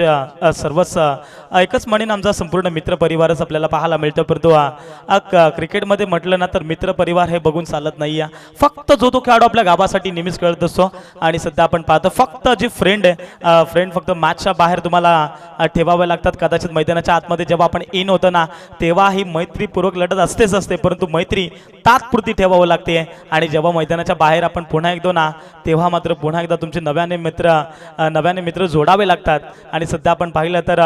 सर्वच एकच म्हणेन आमचा संपूर्ण मित्रपरिवारच आपल्याला पाहायला मिळतो, परंतु क्रिकेटमध्ये म्हटलं ना तर मित्रपरिवार हे बघून चालत नाही आहे. फक्त जो तो खेळाडू आपल्या गावासाठी नेहमीच खेळत असतो आणि सध्या आपण पाहतो फक्त जी फ्रेंड आहे, फ्रेंड फक्त मॅचच्या बाहेर तुम्हाला ठेवावे लागतात. कदाचित मैदानाच्या आतमध्ये जेव्हा आपण इन होतो ना तेव्हा ही मैत्रीपूर्वक लढत असतेच असते, परंतु मैत्री तात्पुरती ठेवावं लागते आणि जेव्हा मैदानाच्या बाहेर आपण पुन्हा एकदा ना तेव्हा मात्र पुन्हा एकदा तुमचे नव्याने मित्र जोडावे लागतात. आणि सध्या आपण पाहिलं तर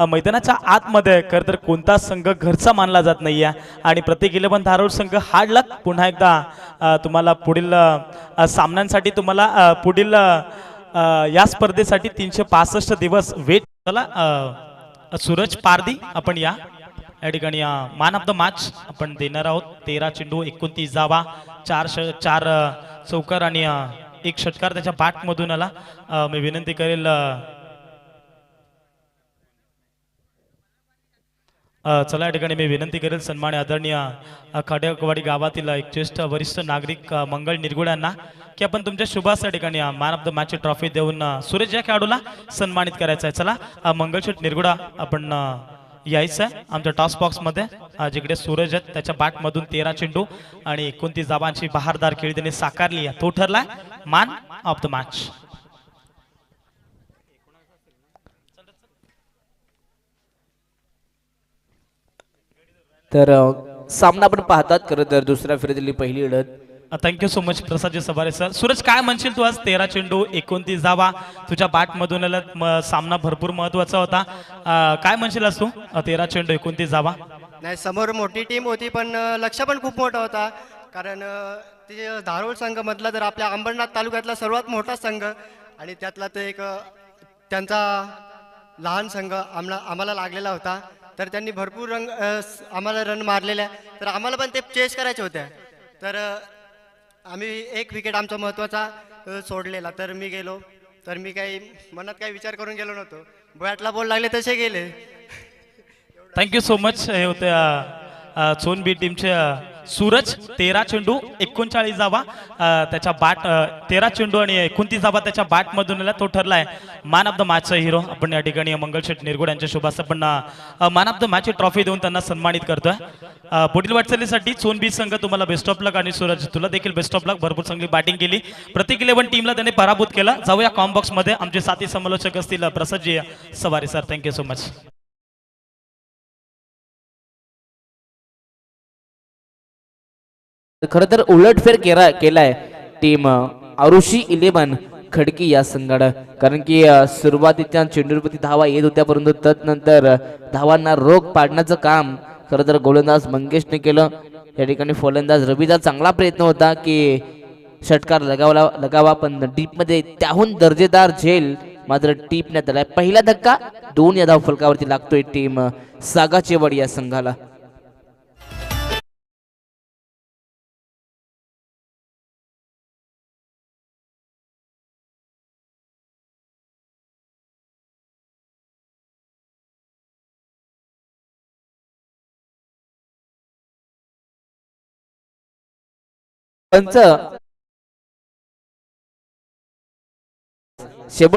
मैदानाच्या आतमध्ये खरं तर कोणताच संघ घरचा मानला जात नाही आहे आणि प्रत्येक 11 धारूर संघ हार्ड लक. पुन्हा एकदा तुम्हाला पुढील सामन्यांसाठी तुम्हाला पुढील या स्पर्धेसाठी 365 दिवस वेट. चला सूरज पारदी आपण या ठिकाणी मॅन ऑफ द मॅच आपण देणार आहोत. 13 चेंडू 29 धावा, 4 चौकार आणि 1 षटकार त्याच्या बॅटमधून आला. मी विनंती करेल चला या ठिकाणी मी विनंती करेल सन्मान्य आदरणीय खडेकवाडी गावातील एक ज्येष्ठ वरिष्ठ नागरिक मंगळ निरगुड यांना की आपण तुमच्या शुभास या ठिकाणी man of the match trophy देऊन सूरज या खेळाडूला सन्मानित करायचं आहे. चला मंगळशेठ निरगुडा आपण यायचं आहे आमच्या टॉस बॉक्समध्ये. जिकडे सूरज आहेत त्याच्या बॅटमधून 13 चेंडू आणि 29 धावांची बहारदार खेळी त्याने साकारली आहे. तो ठरलाय मॅन ऑफ द मॅच. तर सामना आपण पाहतात खरं तर दुसऱ्या फेरीतली पहिली लढत. थँक्यू सो मच प्रसादजी सवारे सर. सूरज काय म्हणशील तू आज 13 चेंडू 29 धावा तुझ्या बॅटमधून सामना भरपूर महत्वाचा होता. काय म्हणशील आज तू 13 चेंडू 29 धावा? नाही, समोर मोठी टीम होती पण लक्ष पण खूप मोठा होता, कारण ते धारोळ संघामधला तर आपल्या अंबरनाथ तालुक्यातला सर्वात मोठा संघ आणि त्यातला तो एक त्यांचा लहान संघ आम्हाला लागलेला होता. तर त्यांनी भरपूर आम्हाला रन मारलेल्या, तर आम्हाला पण ते चेस करायचे होत्या. तर आम्ही एक विकेट आमचा महत्त्वाचा सोडलेला. तर मी गेलो, तर मी काही मनात काही विचार करून गेलो नव्हतो. बॅटला बॉल लागले तसे गेले. Thank you so much. हे होते सोनबी टीमचे सूरज. 13 चेंडू 39 धावा त्याच्या बॅट, 13 चेंडू आणि 29 धावा त्याच्या बॅटमधून आला. तो ठरलाय मॅन ऑफ द मॅचचा हिरो. आपण या ठिकाणी मंगळशेठ निरगुड यांच्या शुभास आपण man of the match trophy देऊन त्यांना सन्मानित करतोय. पुढील वाटचालीसाठी सोनबी संघ तुम्हाला बेस्ट ऑफ लक आणि सूरज तुला देखील बेस्ट ऑफ लक. भरपूर चांगली बॅटिंग केली, प्रत्येक 11 टीमला त्याने पराभूत केला. जाऊया कॉम्बॉक्स मध्ये. आमचे साथी समालोचक असतील प्रसादजी सवारे सर. Thank you so much. खरं तर उलटफेर केलाय टीम आरुषी 11 खडकी या संघानं, कारण की सुरुवातीच्या चेंडूवरती धावा येत होत्या, परंतु तदनंतर धावांना रोख पाडण्याचं काम खरं तर गोलंदाज मंगेशने केलं. या ठिकाणी फलंदाज रवीचा चांगला प्रयत्न होता की षटकार लगावा पण डीपमध्ये त्याहून दर्जेदार झेल मात्र टीपण्यात आलाय. पहिला धक्का 2 या धाव फलकावरती लागतोय टीम सागाचेवाडी या संघाला. पंच शेवट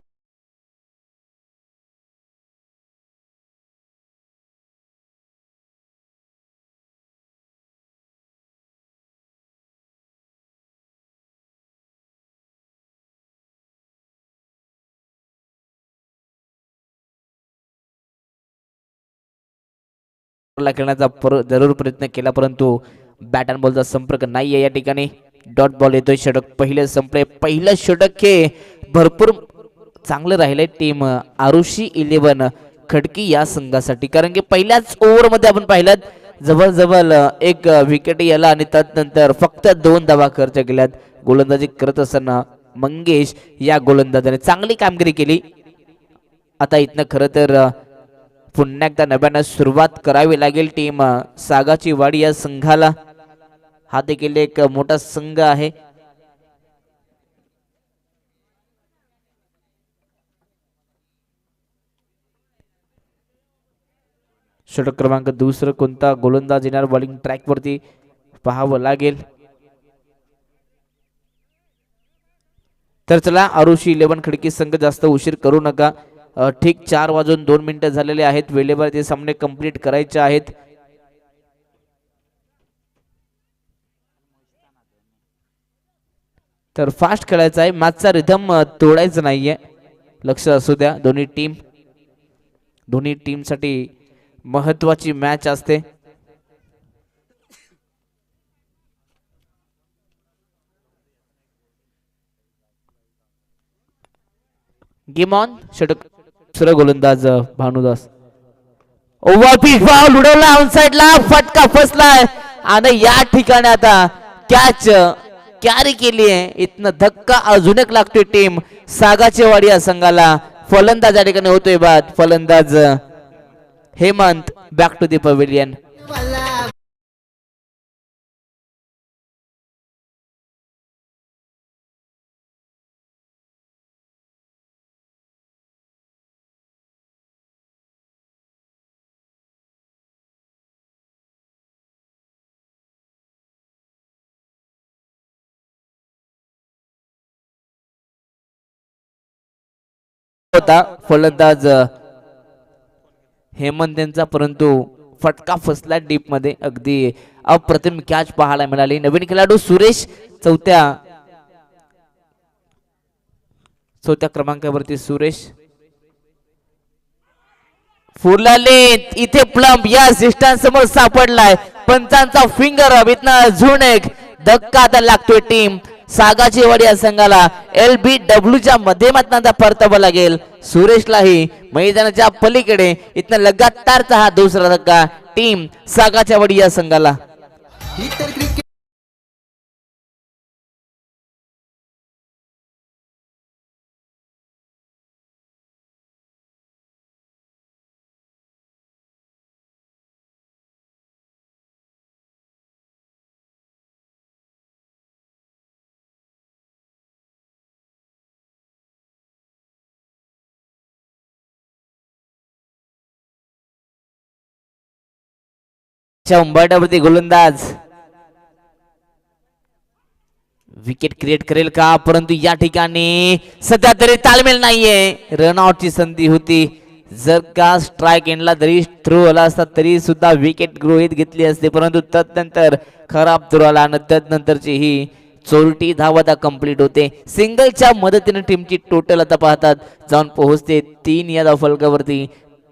खेळण्याचा जरूर प्रयत्न केला, परंतु बॅट अँड बॉलचा संपर्क नाही आहे. या ठिकाणी डॉट बॉल येतोय. षटक पहिले संपले. पहिलं षटक हे भरपूर चांगलं राहिलंय टीम आरुषी 11 खडकी या संघासाठी, कारण की पहिल्याच ओव्हरमध्ये आपण पाहिलं जवळजवळ 1 विकेट याला आणि त्यानंतर फक्त 2 धावा खर्च केल्यात. गोलंदाजी करत असताना मंगेश या गोलंदाजाने चांगली कामगिरी केली. आता इथनं खरं तर पुन्हा एकदा नव्यानं सुरुवात करावी लागेल टीम सागाची वाडी या संघाला. हा देखील एक मोठा संघ आहे. षटक क्रमांक 2 कोणता गोलंदाज येणार बॉलिंग ट्रॅक वरती पाहावं लागेल. तर चला आरुषी 11 खडकी संघ जास्त उशीर करू नका. ठीक 4:02 झालेले आहेत. वेळेवर ते सामने कंप्लीट करायचे आहेत. तर फास्ट खेळायचं आहे, मॅचचा रिदम तोडायचं नाहीये, लक्ष असू द्या. दोन्ही टीमसाठी महत्वाची मॅच असते. Game on. षटक दुसरा गोलंदाज भानुदास. ओव्हरपिच बॉल उडवला ऑनसाइडला, फटका फसलाय आणि या ठिकाणी आता कॅच कॅरी केली आहे. इथनं धक्का अजून एक लागतोय टीम सागाचेवाडी या संघाला. फलंदाज या ठिकाणी होतोय बाद. फलंदाज Hemant. Back to the pavilion. होता फलंदाज हेमंत यांचा, परंतु फटका फसला डीप मध्ये. अगदी अप्रतिम कॅच पाहायला मिळाली. नवीन खेळाडू सुरेश चौथ्या क्रमांकावरती सुरेश. फुलाले इथे प्लंब या सिस्टम समोर सापडलाय. पंचांचा फिंगर अप. इथनं अजून एक धक्का आता लागतोय टीम सागाचेवाडी या संघाला. LBW च्या माध्यमातून आता परतावा लागेल सुरेशलाही मैदानाच्या पलीकडे. इथनं लगातारचा हा दुसरा धक्का टीम सागाचेवाडी या संघाला. उंबरठ्यावरती गोलंदाज विकेट क्रिएट करेल का, परंतु या ठिकाणी सध्या तरी तालमेल नाहीये. रनआउटची संधी होती. जर का स्ट्राइक एंडला जरी थ्रो आला असता तरी सुद्धा विकेट गृहीत घेतली असते, परंतु तदनंतर खराब थ्रो आला आणि तदनंतरची ही चोरटी धाव आता कंप्लीट होते. सिंगलच्या मदतीने टीमची टोटल आता पाहतात जाऊन पोहोचते 3 या धावफलकावरती.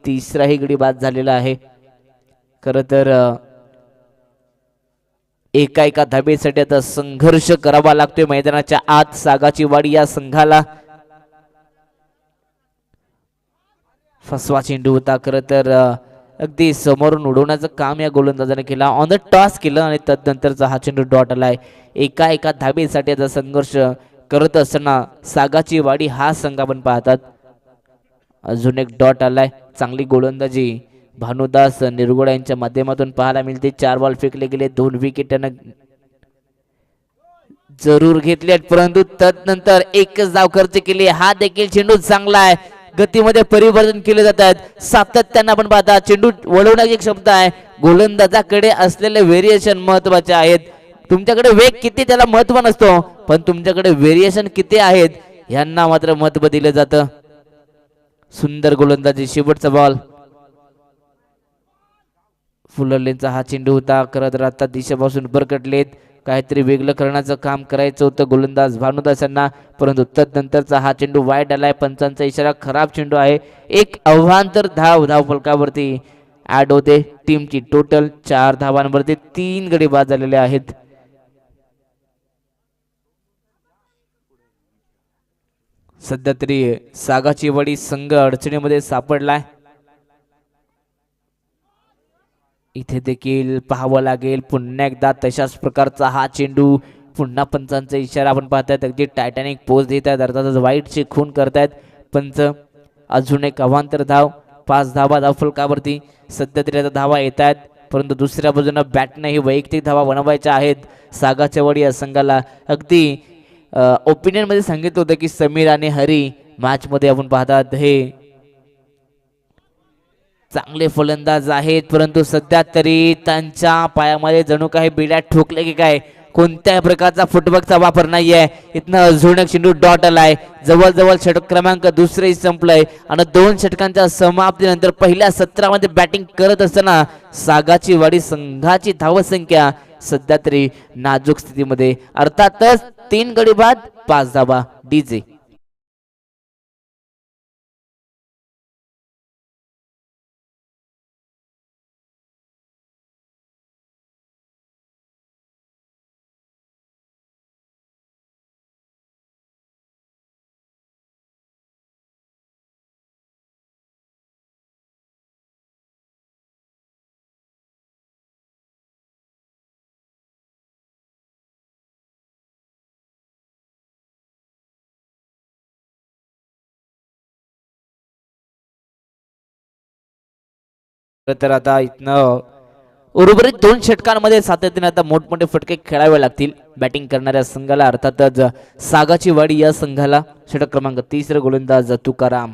तिसराही गडी बाद झालेला आहे. खर तर एका धाबेसाठी आता संघर्ष करावा लागतोय मैदानाच्या आत सागाचीवाडी या संघाला. फसवा चेंडू होता. खर तर अगदी समोरून उडवण्याचं काम या गोलंदाजाने केला. ऑन द टॉस केलं आणि तदनंतरचा हा चेंडू डॉट आलाय. एका धाबेसाठी आता संघर्ष करत असताना सागाचीवाडी हा संघ आपण पाहतात. अजून एक डॉट आलाय. चांगली गोलंदाजी भानुदास निरगुडा यांच्या माध्यमातून पाहायला मिळते. 4 बॉल फेकले गेले. 2 विकेट जरूर घेतले, परंतु तदनंतर एकच धाव खर्च केली. हा देखील चेंडू चांगला आहे. गतीमध्ये परिवर्तन केले जातात. सातत्यानं आपण पाहता चेंडू वळवण्याची क्षमता आहे. गोलंदाजाकडे असलेले व्हेरिएशन महत्वाचे आहेत. तुमच्याकडे वेग किती त्याला महत्व नसतो, पण तुमच्याकडे व्हेरिएशन किती आहेत यांना मात्र महत्व दिलं जातं. सुंदर गोलंदाजी. शेवटचा बॉल. फुलरलेंचा हा चेंडू होता. करत आता दिशेपासून भरकटलेत. काहीतरी वेगळं करण्याचं काम करायचं होतं गोलंदाज भानुदास यांना, परंतु तदनंतरचा हा चेंडू वाईट आलाय. पंचांचा इशारा. खराब चेंडू आहे. एक अव्हांतर धावफलकावरती ऍड होते. टीमची टोटल 4 धावांवरती 3 गडी बाद झालेले आहेत. सध्या तरी सागाचीवाडी संघ अडचणीमध्ये सापडलाय. इथे देखील पाहावं लागेल पुन्हा एकदा तशाच प्रकारचा हा चेंडू. पुन्हा पंचांचा इशारा आपण पाहतायत. अगदी टायटॅनिक पोज देत आहेत. अर्थातच वाईटची खून करतायत पंच. अजून एक अवांतर धाव. 5 धावा धावफलकावरती. सध्या तरी आता धावा येत आहेत, परंतु दुसऱ्या बाजूने बॅटने ही वैयक्तिक धावा बनवायच्या आहेत सागाचेवाडी या संघाला. अगदी ओपिनियन मध्ये सांगितलं होतं की समीर आणि हरी मॅच मध्ये आपण पाहतात हे चांगले फलंदाज आहेत, परंतु सध्या तरी त्यांच्या पायामध्ये जणू काही बिड्या ठोकले की काय. कोणत्याही प्रकारचा फुटवर्कचा वापर नाहीये. इथनं अजून एक चेंडू डॉट आलाय. जवळजवळ षटक क्रमांक दुसरे संपलंय आणि 2 षटकांच्या समाप्तीनंतर पहिल्या सत्रामध्ये बॅटिंग करत असताना सागाची वाडी संघाची धावसंख्या सध्या तरी नाजूक स्थितीमध्ये. अर्थातच 3 गडी बाद 5 धावा. डीजे तर आता इथनं उर्वरित 2 षटकांमध्ये सातत्याने आता मोठमोठे फटके खेळावे लागतील बॅटिंग करणाऱ्या संघाला. अर्थातच सागाची वाडी या संघाला. षटक क्रमांक 3 गोलंदाज Tukaram.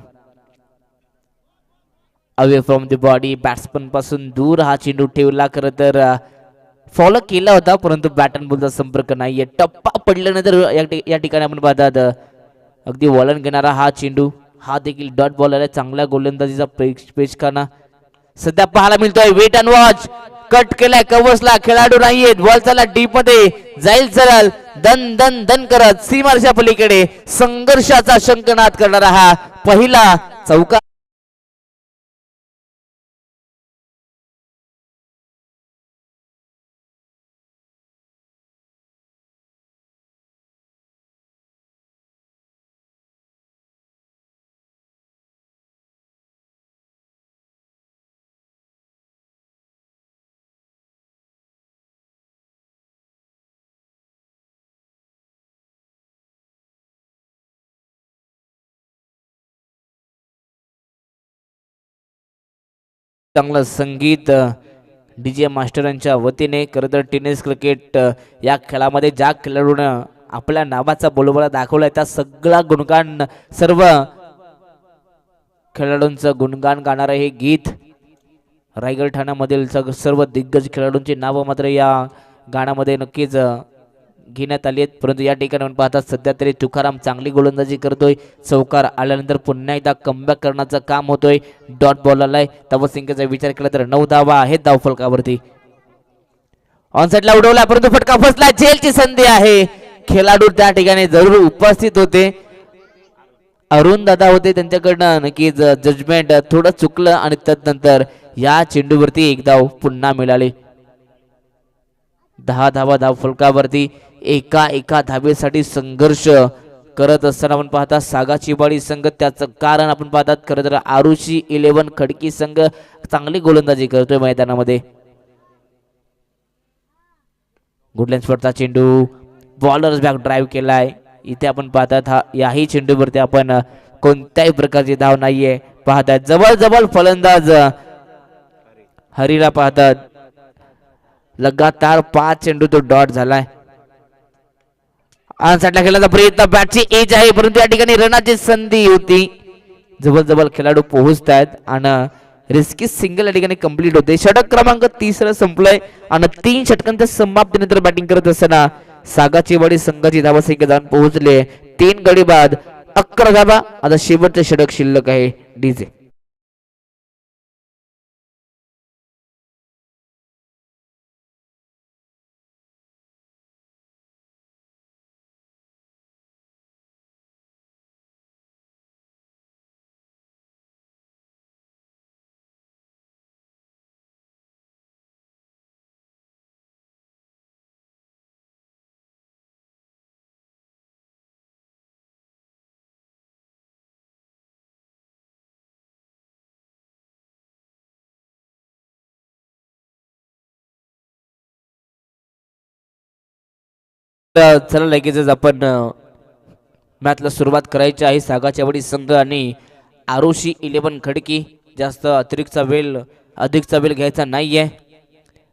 Away from the body, batsman पासून दूर हा चेंडू ठेवला. खरं तर फॉलो केला होता परंतु बॅट अँड बॉलचा संपर्क नाहीये. टप्पा पडल्यानंतर या ठिकाणी आपण पाहतात अगदी वळण घेणारा हा चेंडू. हा देखील डॉट बॉल आला. चांगल्या गोलंदाजीचा पेशखाना सध्या पाहायला मिळतोय. Weight and watch. कट केलाय कवचला. खेळाडू नाहीयेत. बॉल चला डीप मध्ये जाईल सरळ दन दन दन करत सीमारच्या पलीकडे संघर्षाचा शंखनाद करणारा हा पहिला चौका. चांगलं संगीत डीजे मास्टरांच्या वतीने. खरं तर टेनिस क्रिकेट या खेळामध्ये ज्या खेळाडूनं आपल्या नावाचा बोलबाला दाखवलाय त्या सगळा गुणगान सर्व खेळाडूंचं गुणगान गाणारं हे गीत. रायगड ठाण्यामधील सर्व दिग्गज खेळाडूंची नावं मात्र या गाण्यामध्ये नक्कीच घेण्यात आली आहेत. परंतु या ठिकाणी आपण पाहतात सध्या तरी तुकाराम चांगली गोलंदाजी करतोय. चौकार आल्यानंतर पुन्हा एकदा कमबॅक करण्याचं काम होतोय. डॉट बॉल आलाय. धावसंख्येचा विचार केला तर 9 धावा आहेत धावफलकावरती. ऑनसाइडला उडवला परंतु फटका फसला. झेलची संधी आहे. खेळाडू त्या ठिकाणी जरूर उपस्थित होते. अरुण दादा होते त्यांच्याकडनं नक्कीच जजमेंट थोडं चुकलं आणि तदनंतर या चेंडूवरती एक धाव पुन्हा मिळाली. 10 धावा धावफलकावरती. एका धावेसाठी संघर्ष करत असताना आपण पाहता सागाची वाडी संघ. त्याचं कारण आपण पाहतात खरं तर आरुषी 11 खडकी संघ चांगली गोलंदाजी करतोय मैदानामध्ये. गुडलँड स्पॉटचा चेंडू बॉलर्स बॅक ड्राईव्ह केलाय. इथे आपण पाहतात याही चेंडूवरती आपण कोणत्याही प्रकारची धाव नाहीये पाहतात. जवळ फलंदाज हरीला पाहतात. लगातार 5 चेंडू तो डॉट झालाय. आनसाइडला खेळण्याचा प्रयत्न. बॅटची एज आहे परंतु या ठिकाणी रनाची संधी होती. जवळ खेळाडू पोहोचतायत आणि रिस्की सिंगल या ठिकाणी कंप्लीट होते. षटक क्रमांक 3 संपलंय आणि 3 षटकांच्या समाप्तीनंतर बॅटिंग करत असताना सागाची वाडी संघाची धावसंख्या जाऊन पोहोचले 3 गडी बाद 11 धावा. आता शेवटचे षटक शिल्लक आहे. डीजे चला लगेचच आपण मॅचला सुरुवात करायची आहे. सागाच्या वाडी संघ आणि आरुषी 11 खडकी. जास्त अधिकचा वेळ घ्यायचा नाहीये.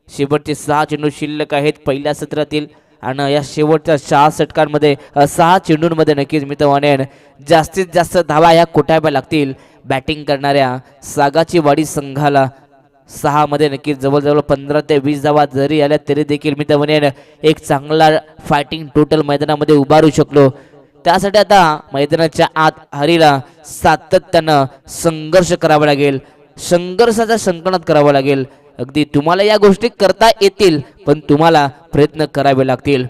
शेवटचे 6 चेंडू शिल्लक आहेत पहिल्या सत्रातील आणि या शेवटच्या 6 षटकांमध्ये 6 चेंडूंमध्ये नक्कीच मी तर म्हणेन जास्तीत जास्त धावा ह्या कोटाव्या लागतील बॅटिंग करणाऱ्या सागाची वाडी संघाला. 6 मध्ये नक्कीच जवळजवळ 15 ते 20 धावा जरी आल्या तरी देखील मी तर म्हणेन एक चांगला फायटिंग टोटल मैदानामध्ये उभारू शकलो. त्यासाठी आता मैदानाच्या आत हरीला सातत्यानं संघर्ष करावा लागेल, संघर्षाचा संकलनात करावा लागेल. अगदी तुम्हाला या गोष्टी करता येतील पण तुम्हाला प्रयत्न करावे लागतील.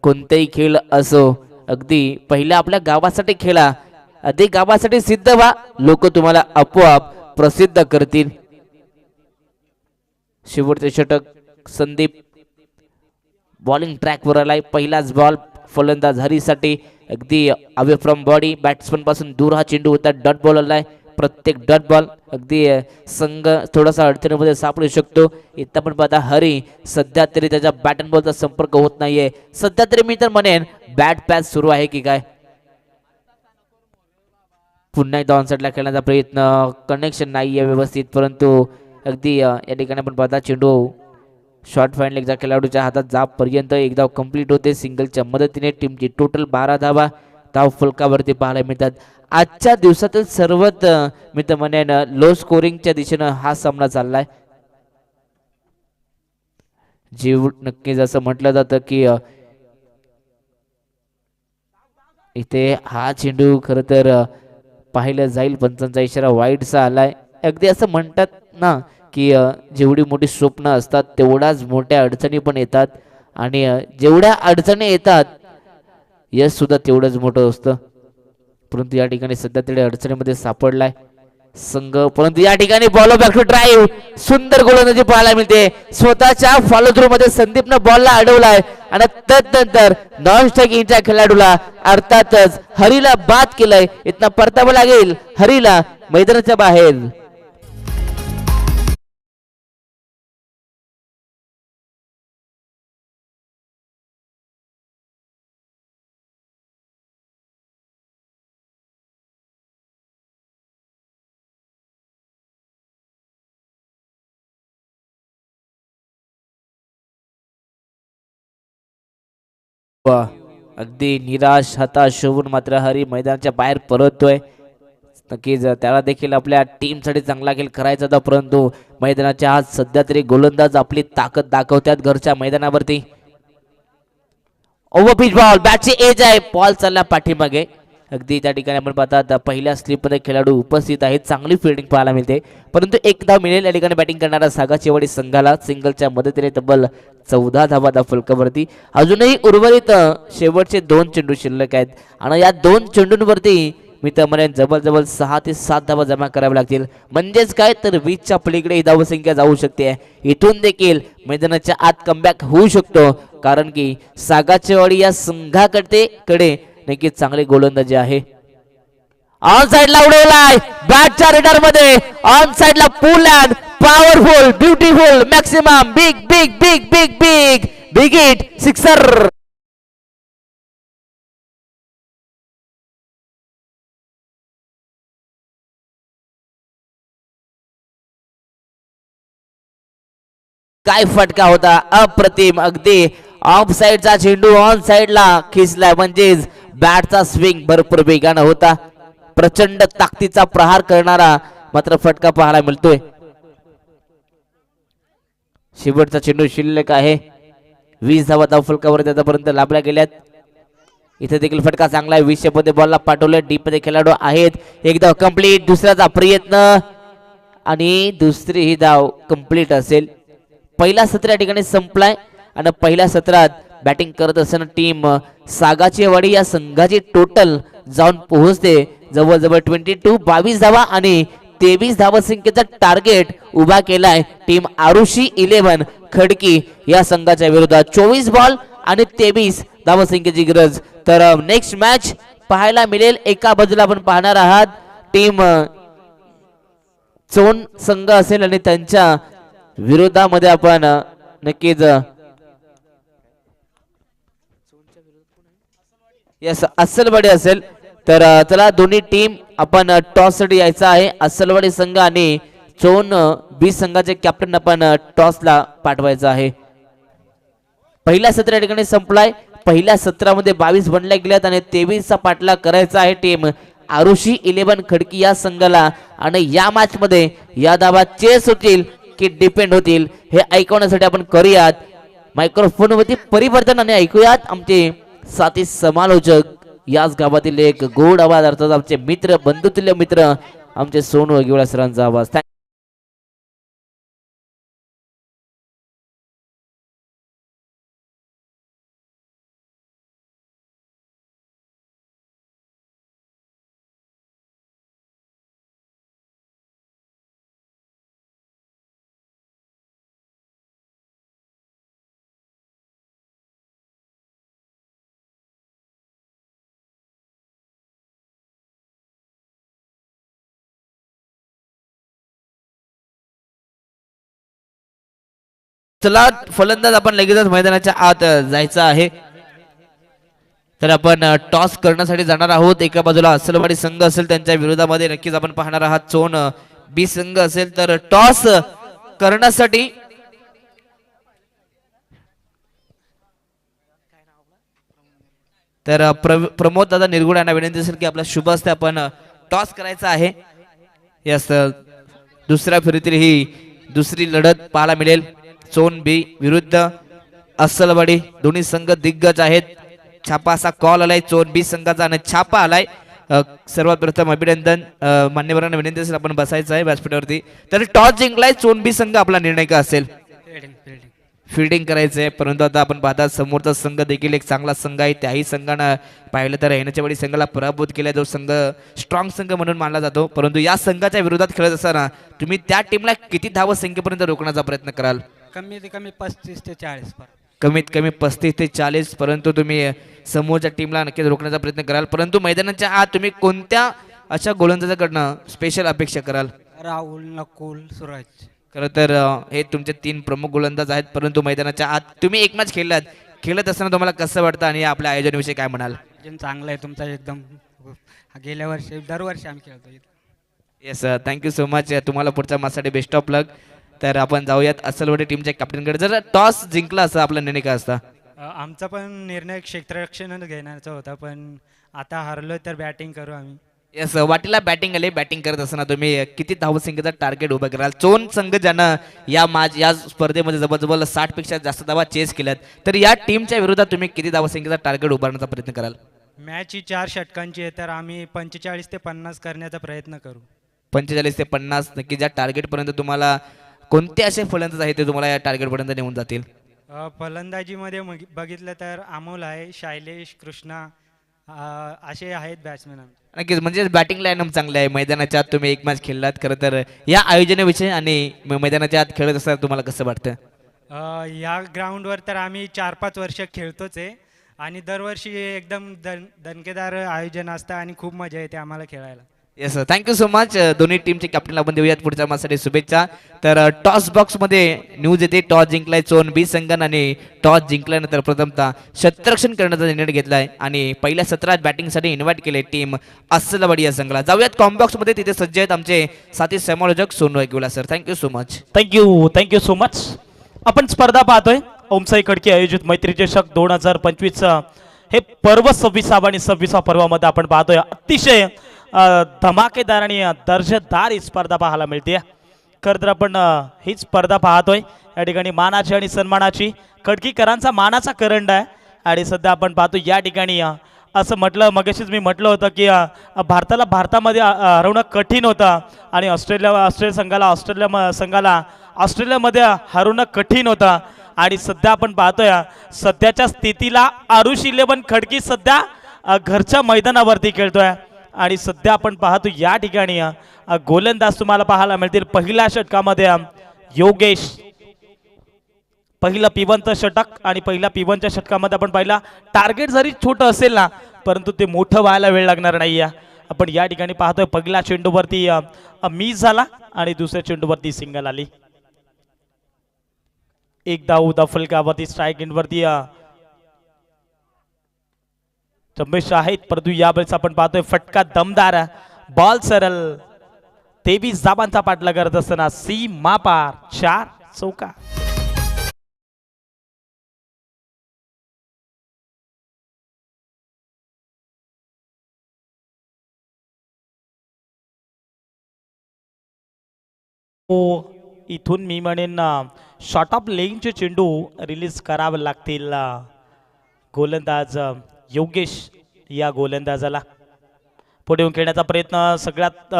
कोणतेही खेळ असो अगदी पहिल्या आपल्या गावासाठी खेळा, अधिक गावासाठी सिद्ध व्हा, लोक तुम्हाला आपोआप प्रसिद्ध करतील. शेवटचे षटक संदीप बॉलिंग ट्रॅकवर आलाय. पहिलाच बॉल फलंदाज हरीसाठी अगदी अवे फ्रॉम बॉडी बॅट्समन पासून दूर हा चेंडू होता. डॉट बॉल आलाय. प्रत्येक डॉट बॉल अगदी संघ थोडासा अडचणीमध्ये सापडू शकतो. इथं पण पाहता हरी सध्या तरी त्याच्या बॅट अँड बॉलचा संपर्क होत नाहीये. सध्या तरी मी तर म्हणेन बॅट पॅच सुरू आहे की काय. पुन्हा एकदा ऑनसाइडला खेळण्याचा प्रयत्न, कनेक्शन नाहीये व्यवस्थित, परंतु अगदी या ठिकाणी आपण पाहता चेंडू शॉर्ट फाईन लेगच्या खेळाडूच्या हातात जापर्यंत एक धाव कंप्लीट होते. सिंगलच्या मदतीने टीमची टोटल 12 धावा धाव फलकावरती पाहायला मिळतात. आजच्या दिवसातील सर्वात मी तर म्हणेन लो स्कोरिंगच्या दिशेनं हा सामना चाललाय. जीव नक्कीच असं म्हटलं जातं की इथे हा चेंडू खरं तर पाहिलं जाईल. पंचांचा इशारा वाईटचा आलाय. अगदी असं म्हणतात ना की जेवढी मोठी स्वप्न असतात तेवढ्याच मोठ्या अडचणी पण येतात आणि जेवढ्या अडचणी येतात यश सुद्धा तेवढंच मोठं असतं. परंतु या ठिकाणी सध्या तरी अडचणीमध्ये सापडलाय संघ. परंतु या ठिकाणी बॉल बॅक टू ड्राईव्ह, सुंदर गोलंदाजी पाहायला मिळते. स्वतःच्या फॉलो थ्रू मध्ये संदीपनं बॉलला अडवलाय आणि तदनंतर नॉन स्ट्रायकिंगच्या खेळाडूला अर्थातच हरीला बाद केलंय. इथनं परतावं लागेल हरीला मैदानाच्या बाहेर. अगदी निराश हताश होऊन मात्र हरी मैदानाच्या बाहेर परततोय. नक्कीच त्याला देखील आपल्या टीमसाठी चांगला खेळ करायचा होता, परंतु मैदानाच्या आज सध्या तरी गोलंदाज आपली ताकद दाखवतात घरच्या मैदानावरती. ओव्हर पिच बॉल, बॅटची एज आहे, बॉल चालला पाठीमागे. अगदी त्या ठिकाणी आपण पाहतात पहिल्या स्लिपमध्ये खेळाडू उपस्थित आहेत. चांगली फिल्डिंग पाहायला मिळते, परंतु एक धाव मिळेल या ठिकाणी बॅटिंग करणारा सागाचेवाडी संघाला. सिंगलच्या मदतीने तब्बल 14 धावा धाव फलकावरती. अजूनही उर्वरित शेवटचे 2 चेंडू शिल्लक आहेत आणि या 2 चेंडूंवरती मी तर म्हणेन जवळजवळ 6 ते 7 धावा जमा कराव्या लागतील. म्हणजेच काय तर 20च्या पलीकडे ही धावसंख्या जाऊ शकते. इथून देखील मैदानाच्या आत कमबॅक होऊ शकतो, कारण की सागाचेवाडी या संघाकडे नक्कीच चांगली गोलंदाजी आहे. ऑन साइडला उडवलाय बॅटच्या रेडर मध्ये. ऑन साइडला pull and powerful beautiful maximum big big big big big big hit sixer. काय फटका होता, अप्रतिम. अगदी ऑफ साइडचा चेंडू ऑन साइडला खिचलाय, म्हणजेच बॅटचा स्विंग भरपूर वेगानं होता. प्रचंड ताकदीचा प्रहार करणारा मात्र फटका पाहायला मिळतोय. शेवटचा चेंडू शिल्लक आहे. 20 धावा धाव फलकावर आतापर्यंत लाभल्या गेल्यात. इथे देखील फटका चांगला आहे. 20 मध्ये बॉलला पाठवले. डीप मध्ये खेळाडू आहेत. एक धाव कंप्लीट. दुसऱ्याचा प्रयत्न आणि दुसरी ही धाव कंप्लीट असेल. पहिला सत्र या ठिकाणी संपलाय आणि पहिल्या सत्रात बॅटिंग करत असताना टीम सागाचेवाडी या संघाची टोटल जाऊन पोहोचते जवळजवळ 22 धावा आणि 23 धावसंख्येचा टार्गेट उभा केलाय टीम आरुषी 11 खडकी या संघाच्या विरोधात. 24 बॉल आणि 23 धावसंख्येची गरज. तर नेक्स्ट मॅच पाहायला मिळेल. एका बाजूला आपण पाहणार आहात टीम चोन संघ असेल आणि त्यांच्या विरोधामध्ये आपण नक्कीच यस अस्सलवाडी असेल. तर चला दोन्ही टीम आपण टॉस साठी यायचा आहे. अस्सलवाडी संघ आणि चोन बी संघाचे कॅप्टन आपण टॉसला पाठवायचा आहे. पहिला सत्र या ठिकाणी संपलाय. पहिल्या सत्रामध्ये 22 बनल्या गेल्यात आणि 23चा पाठलाग करायचा आहे टीम आरुषी 11 खडकी या संघाला. आणि या मॅच मध्ये या धावा चेस होतील की डिपेंड होतील हे ऐकवण्यासाठी आपण करूयात मायक्रोफोनवरती परिवर्तन आणि ऐकूयात आमचे साथी समालोचक याच गावातील एक गोड आवाज अर्थात आमचे मित्र बंधुतुल्य मित्र आमचे सोनू अगिवळा सरांचा आवाज. चला फलंदाज आपण लगेचच मैदानाच्या आत जायचं आहे. तर आपण टॉस करण्यासाठी जाणार आहोत. एका बाजूला असलवाडी संघ असेल त्यांच्या विरोधामध्ये नक्कीच आपण पाहणार आहात चोन बी संघ असेल तर टॉस करण्यासाठी तर प्रमोद दादा निरगुड यांना विनंती असेल की आपला शुभ असते आपण टॉस करायचा आहे. यस दुसऱ्या फेरीतील ही दुसरी लढत पाहायला मिळेल. चोन बी विरुद्ध अस्सलवाडी दोन्ही संघ दिग्गज आहेत. छापा असा कॉल आलाय चोन बी संघाचा आणि छापा आलाय. सर्वात प्रथम अभिनंदन मान्यवरांना विनंती असेल आपण बसायचं आहे व्यासपीठावरती. तर टॉस जिंकलाय चोन बी संघ आपला निर्णय का असेल फिल्डिंग करायचं आहे. परंतु आता आपण पाहता समोरचा संघ देखील एक चांगला संघ आहे. त्याही संघानं पाहिलं तर येण्याच्या वेळी संघाला पराभूत केला जो संघ स्ट्रॉंग संघ म्हणून मानला जातो. परंतु या संघाच्या विरोधात खेळत असताना तुम्ही त्या टीमला किती धावा संख्येपर्यंत रोखण्याचा प्रयत्न कराल? कमीत कमी 35 ते 40 कमीत कमी 35 ते 40 परंतु तुम्ही समोरच्या टीमला नक्कीच रोखण्याचा प्रयत्न कराल. परंतु मैदानाच्या आत तुम्ही कोणत्या अशा गोलंदाजाकडनं स्पेशल अपेक्षा कराल? राहुल, नकुल, सूरज. खरं तर हे तुमचे 3 प्रमुख गोलंदाज आहेत. परंतु मैदानाच्या आत तुम्ही एक मॅच खेळत असताना तुम्हाला कसं वाटतं आणि आपल्या आयोजनाविषयी काय म्हणाल? चांगलं आहे तुमचा एकदम. गेल्या वर्षी दरवर्षी आम्ही खेळतो. Yes thank you so much. तुम्हाला पुढच्या मॅचसाठी बेस्ट ऑफ लक. तर आपण जाऊयात अस्सलवाडी टीमच्या कॅप्टनकडे. जर टॉस जिंकला असं आपला निर्णय काय असता? आमचा पण निर्णय क्षेत्ररक्षणच घेण्याचा होता पण आता हारलो तर बॅटिंग करू आम्ही. येस वाटीला बॅटिंग आले. बॅटिंग करत असताना तुम्ही किती धावसंख्येचा टार्गेट उभा कराल? चोन संघ ज्यानं या स्पर्धेमध्ये जवळजवळ 60 पेक्षा जास्त धावा चेस केल्यात तर या टीमच्या विरोधात तुम्ही किती धावसंख्येचा टार्गेट उभारण्याचा प्रयत्न कराल? मॅच ही 4 षटकांची आहे तर आम्ही 45 ते 50 करण्याचा प्रयत्न करू. 45 ते 50 नक्की. ज्या टार्गेटपर्यंत तुम्हाला कोणते असे फलंदाज आहेत ते तुम्हाला या टार्गेटपर्यंत नेऊन जातील? फलंदाजीमध्ये बघितलं तर अमोल आहे, शैलेश, कृष्णा असे आहेत बॅट्समॅन. नक्कीच म्हणजे बॅटिंग लाईनअप चांगले आहे. मैदानाच्या आत तुम्ही एक मॅच खेळलात. खरं तर या आयोजनाविषयी आणि मैदानाच्या आत खेळत असताना तुम्हाला कसं वाटतं? या ग्राउंडवर तर आम्ही 4-5 वर्ष खेळतोच आहे आणि दरवर्षी एकदम दणकेदार आयोजन असतं आणि खूप मजा येते आम्हाला खेळायला. Yes thank you so much. दोन्ही टीमचे कॅप्टनला आपण देऊयात पुढच्या मॅचसाठी शुभेच्छा. तर टॉस बॉक्समध्ये न्यूज येते टॉस जिंकलाय चोन बी संघानं आणि टॉस जिंकल्यानंतर प्रथमतः क्षेत्ररक्षण करण्याचा निर्णय घेतलाय आणि पहिल्या सत्रात बॅटिंगसाठी इन्व्हाइट केले टीम अस्सलवाडी या संघाला. जाऊयात कॉम्बॉक्समध्ये. तिथे सज्ज आहेत आमचे साथी समालोचक Sonu Agiwala sir. Thank you so much. Thank you so much. आपण स्पर्धा पाहतोय ओमसाई खडके आयोजित मैत्री चषक 2025 हे पर्व 26 आणि 26 पर्वामध्ये आपण पाहतोय. अतिशय धमाकेदार आणि दर्जेदार ही स्पर्धा पाहायला मिळते. खरं तर आपण ही स्पर्धा पाहतोय या ठिकाणी मानाची आणि सन्मानाची खडकीकरांचा मानाचा करंड आहे आणि सध्या आपण पाहतो या ठिकाणी असं म्हटलं मगाशीच मी म्हटलं होतं की भारतामध्ये हरवणं कठीण होतं आणि ऑस्ट्रेलिया संघाला ऑस्ट्रेलियामध्ये हरवणं कठीण होतं आणि सध्या आपण पाहतोय सध्याच्या स्थितीला आरुष 11 खडकी सध्या घरच्या मैदानावरती खेळतोय आणि सध्या आपण पाहतो या ठिकाणी गोलंदाज तुम्हाला पाहायला मिळतील. पहिल्या षटकामध्ये योगेश पहिलं पिवंत षटक आणि पहिल्या पिवंतच्या षटकामध्ये आपण पाहिला टार्गेट जरी छोटं असेल ना परंतु ते मोठं व्हायला वेळ लागणार नाही. आपण या ठिकाणी पाहतोय पहिल्या चेंडूवरती मिस झाला आणि दुसऱ्या चेंडूवरती सिंगल आली. एक धाव फलकावरती स्ट्राईक एंडवरती चंबेश आहेत परंतु यावेळेस आपण पाहतोय फटका दमदार बॉल सरळ 23 धावांचा पाठला करत असताना सीमा पार 4 चौका. इथून मी म्हणेन शॉर्ट ऑफ लेनचे चेंडू रिलीज करावे लागतील गोलंदाज योगेश या गोलंदाजाला. पुढे येऊन खेळण्याचा प्रयत्न, सगळ्यात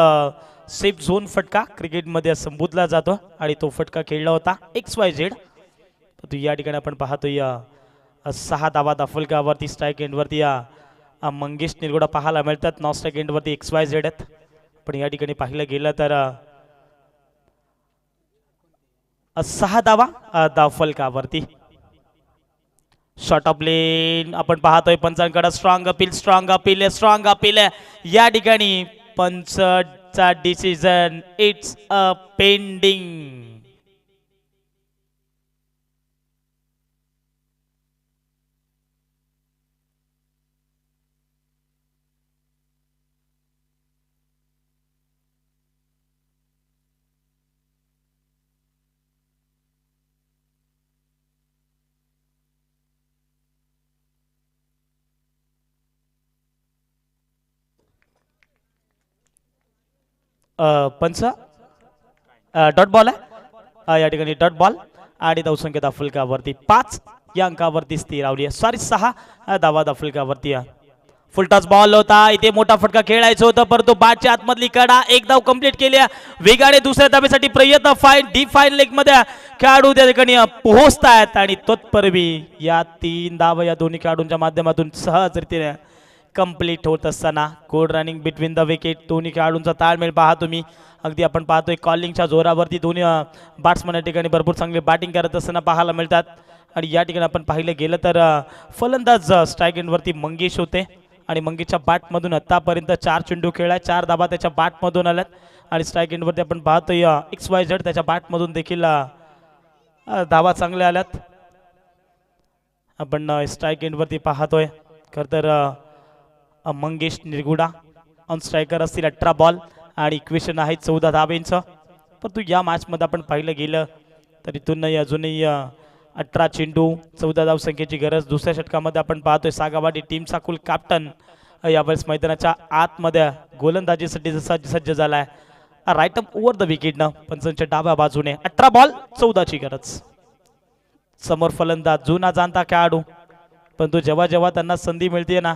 सेफ झोन फटका क्रिकेटमध्ये संबोधला जातो आणि तो फटका खेळला होता XYZ. तर या ठिकाणी आपण पाहतोय 6 धावा फलकावरती. स्ट्राईक एंडवरती मंगेश निरगुडा पाहायला मिळतात. नॉन स्ट्राईक एंडवरती XYZ आहेत. पण या ठिकाणी पाहिलं गेलं तर 6 धावा फलकावरती. शॉर्ट ऑफ लेन आपण पाहतोय पंचांकडे. स्ट्रॉंग अपील या ठिकाणी पंचचा डिसिजन इट्स अ पेंडिंग. पंच डॉट बॉल आहे या ठिकाणी. डॉट बॉल आणि धावसंख्या दाफलकावरती 5 या अंकावरती स्थिर रावली. सॉरी 6 धावा दाफलकावरती. फुल टॉस बॉल होता. इथे मोठा फटका खेळायचं होतं परंतु बॅटच्या आतमधली कडा एक धाव कंप्लीट केली. वेगाने दुसऱ्या धावेसाठी प्रयत्न. फाईन लेग मध्ये खेळाडू त्या ठिकाणी पोहोचतायत आणि तत्पूर्वी या 3 धावा या दोन्ही खेळाडूंच्या माध्यमातून सहजरीतीने कंप्लीट होत असताना good running between the wicket. दोन्ही खेळाडूंचा ताळमेळ पहा तुम्ही. अगदी आपण पाहतोय कॉलिंगच्या जोरावरती दोन्ही बॅट्समन या ठिकाणी भरपूर चांगले बॅटिंग करत असताना पाहायला मिळतात. आणि या ठिकाणी आपण पाहिलं गेलं तर फलंदाज स्ट्राईक एंडवरती मंगेश होते आणि मंगेशच्या बॅटमधून आतापर्यंत 4 चेंडू खेळाय. 4 धाबा त्याच्या बॅटमधून आल्यात. आणि स्ट्राईक एंडवरती आपण पाहतोय XYZ त्याच्या बॅटमधून देखील धावा चांगल्या आल्यात. आपण स्ट्राईक एंडवरती पाहतोय खरं तर मंगेश निरगुडा ऑन स्ट्रायकर असतील. 18 बॉल आणि इक्वेशन आहे 14 धावेंचं. परंतु या मॅचमध्ये आपण पाहिलं गेलं तर इथूनही अजूनही 18 चेंडू 14 धावसंख्येची गरज. दुसऱ्या षटकामध्ये आपण पाहतोय सागावाडी टीमचा कुल कॅप्टन यावेळेस मैदानाच्या आतमध्ये गोलंदाजीसाठी सज्ज झाला आहे. राईट अप ओव्हर द विकेटनं पंचांच्या डाव्या बाजूने. 18 बॉल 14ची गरज. समोर फलंदाज जुना जाणता खेळाडू परंतु जेव्हा जेव्हा त्यांना संधी मिळते ना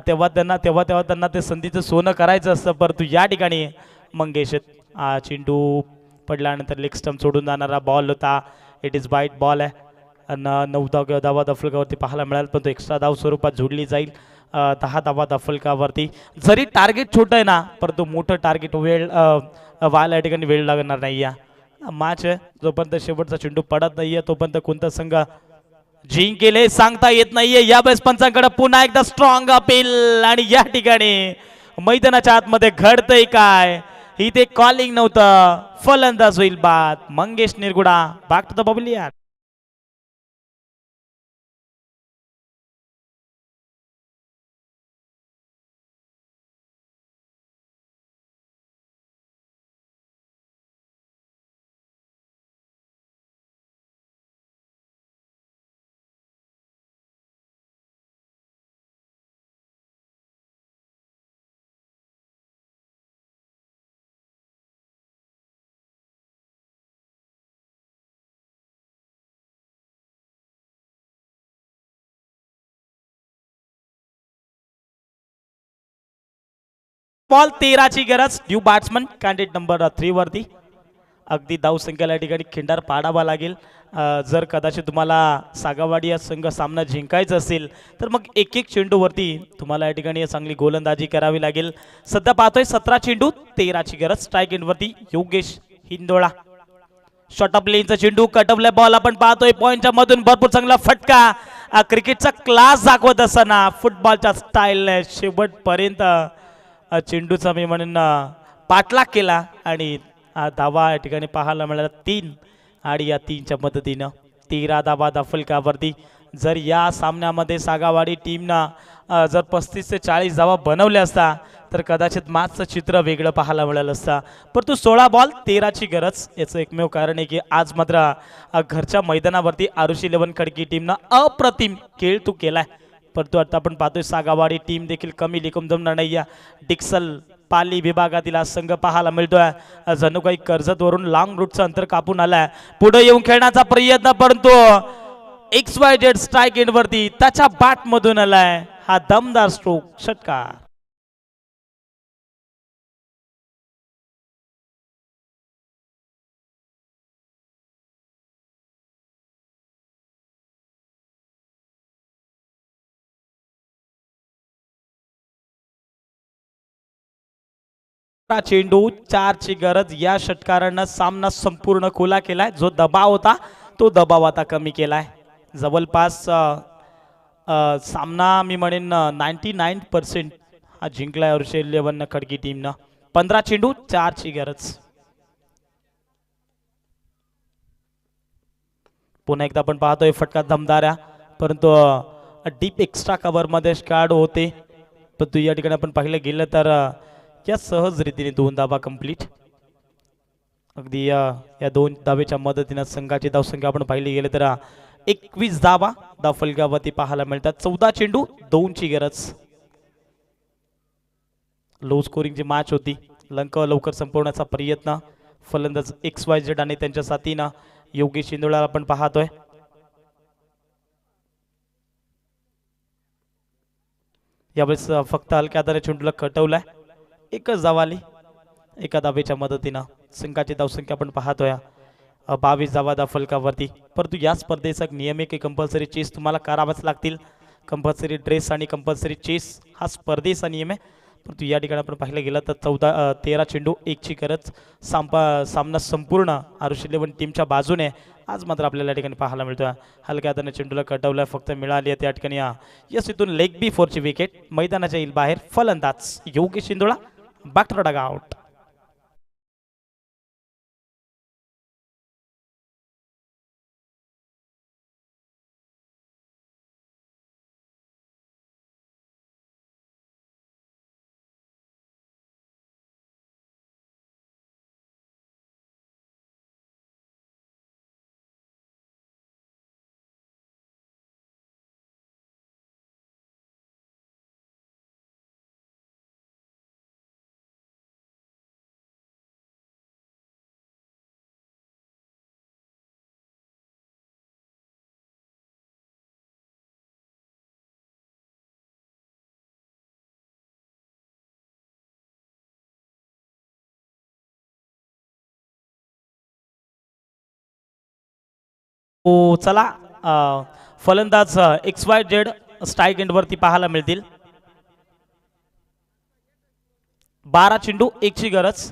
तेव्हा त्यांना ते संधीचं सोनं करायचं असतं. परंतु या ठिकाणी मंगेश चेंडू पडल्यानंतर लेग स्टंप सोडून जाणारा बॉल होता. इट इज वाईट बॉल आहे आणि 9 धावा दफलकावरती पाहायला मिळाल पण तो एक्स्ट्रा धाव स्वरूपात जोडली जाईल. 10 धावा दफलकावरती. जरी टार्गेट छोटं आहे ना परंतु मोठं टार्गेट व्हायला या ठिकाणी वेळ लागणार नाही. या मॅच आहे जोपर्यंत शेवटचा चेंडू पडत नाहीये तोपर्यंत कोणता संघ जिंकेल सांगता येत नाहीये. यावेळेस पंचांकडे पुन्हा एकदा स्ट्रॉंग अपील आणि या ठिकाणी मैदानाच्या आतमध्ये घडतंय काय. इथे कॉलिंग नव्हतं. फलंदाज होईल बाद. Mangesh Nirguda back to the pavilion. Ball 13ची गरज. न्यू बॅट्समन कॅन्डिडेट नंबर 3 वरती. अगदी धावसंख्येला या ठिकाणी खिंडार पाडावा लागेल. जर कदाचित तुम्हाला सागावाडी या संघ सामना जिंकायचा असेल तर मग एक चेंडूवरती तुम्हाला या ठिकाणी चांगली गोलंदाजी करावी लागेल. सध्या पाहतोय 17 चेंडू 13ची गरज. Strike एंडवरती Yogesh Hindola. Short of लेनचा चेंडू कटवलाय बॉल आपण पाहतोय पॉइंटच्या मधून भरपूर चांगला फटका. क्रिकेटचा क्लास दाखवत असताना फुटबॉलच्या स्टाईलने शेवटपर्यंत चेंडूचा मी म्हणून पाठलाग केला आणि धावा या ठिकाणी पाहायला मिळाला 3 आणि या 3च्या मदतीनं 13 धावा दफलकावरती. जर या सामन्यामध्ये सागावाडी टीमनं जर 35 ते 40 धावा बनवल्या असता तर कदाचित मॅचचं चित्र वेगळं पाहायला मिळालं असतं. परंतु 16 बॉल 13ची गरज. याचं एकमेव कारण आहे की आज मात्र घरच्या मैदानावरती आरुषी 11 खडकी टीमनं अप्रतिम खेळ केलाय. परंतु आता आपण पाहतोय सागावाडी टीम देखील कमी लिकून जमणार नाही. डिक्सल पाली विभागातील हा संघ पाहायला मिळतोय. जणू काही कर्जतवरून लॉंग रूटचं अंतर कापून आलाय. पुढे येऊन खेळण्याचा प्रयत्न परंतु XYZ स्ट्राईक एंड वरती त्याच्या बॅट मधून आलाय हा दमदार स्ट्रोक षटकार. चेंडू 4 ची गरज. या षटकारानं सामना संपूर्ण खुला केलाय. जो दबाव होता तो दबाव आता कमी केलाय. जवळपास सामना मी म्हणेन 99% हा जिंकलाय वर्षे 11 खडकी टीमनं. 15 चेंडू 4 ची गरज. पुन्हा एकदा आपण पाहतोय फटका दमदार परंतु डीप एक्स्ट्रा कव्हर मध्ये खेळाडू होते. परंतु या ठिकाणी आपण पाहिलं गेलं तर या सहज रीतीने 2 धावा कंप्लीट. अगदी या 2 धावेच्या मदतीने संघाची धावसंख्या आपण पाहिली गेले तर 21 धावा धावफलकावरती पाहायला मिळतात. 14 चेंडू 2 ची गरज. लो स्कोरिंगची मॅच होती. लवकर संपवण्याचा प्रयत्न फलंदाज XYZ आणि त्यांच्या साथीनं योगेश शिंदोळा आपण पाहतोय. यावेळेस फक्त हलक्या आधारे चेंडूला कटवलाय. एकच धाव आली. एका धावेच्या मदतीनं संघाची धावसंख्या आपण पाहतोय 22 धावा धावफलकावरती. परंतु या स्पर्धेचा एक नियम आहे की कंपल्सरी चेस तुम्हाला करावाच लागतील. कंपल्सरी ड्रेस आणि कंपल्सरी चेस हा स्पर्धेचा नियम आहे. परंतु या ठिकाणी आपण पाहिलं गेलं तर 13 चेंडू 1 ची गरज. सामना संपूर्ण आरुष 11 टीमच्या बाजूने आज मात्र आपल्याला या ठिकाणी पाहायला मिळतोय. हलक्या हाताने चेंडूला कटवलाय. फक्त मिळाली आहे त्या ठिकाणी यस इथून लेग बी 4 ची विकेट. मैदानाच्या येईल बाहेर. फलंदाज Yogesh Shindola back to dugout. हो चला फलंदाज XYZ स्ट्राईक एंड वरती पाहायला मिळतील. 12 चेंडू 1 ची गरज.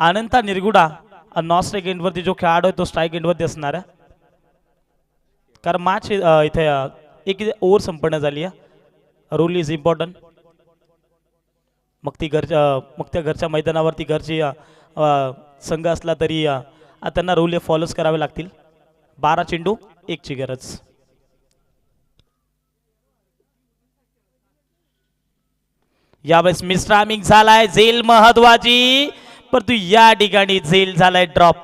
अनंता निरगुडा नॉन स्ट्राईक एंड वरती जो खेळाडू आहे तो स्ट्राईक एंड वरती असणार आहे. कारण मॅच इथे एक ओव्हर संपन्न झाली आहे. Rule is important. मग त्या घरच्या मैदानावरती घरची संघ असला तरी त्यांना रूल हे फॉलोच करावे लागतील. 12 चेंडू 1 ची गरज. यावेळेस मिसटायमिंग झालाय. झेल महत्वाची परंतु या ठिकाणी झेल झालाय ड्रॉप.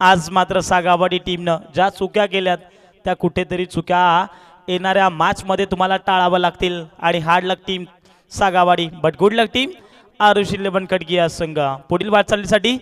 आज मात्र सागावाडी टीमनं ज्या चुक्या केल्यात त्या कुठेतरी चुक्या येणाऱ्या मॅच मध्ये तुम्हाला टाळावं लागतील. आणि hard luck team Sagawadi but good luck team Aarush 11 Khadki संघ पुढील वाटचालीसाठी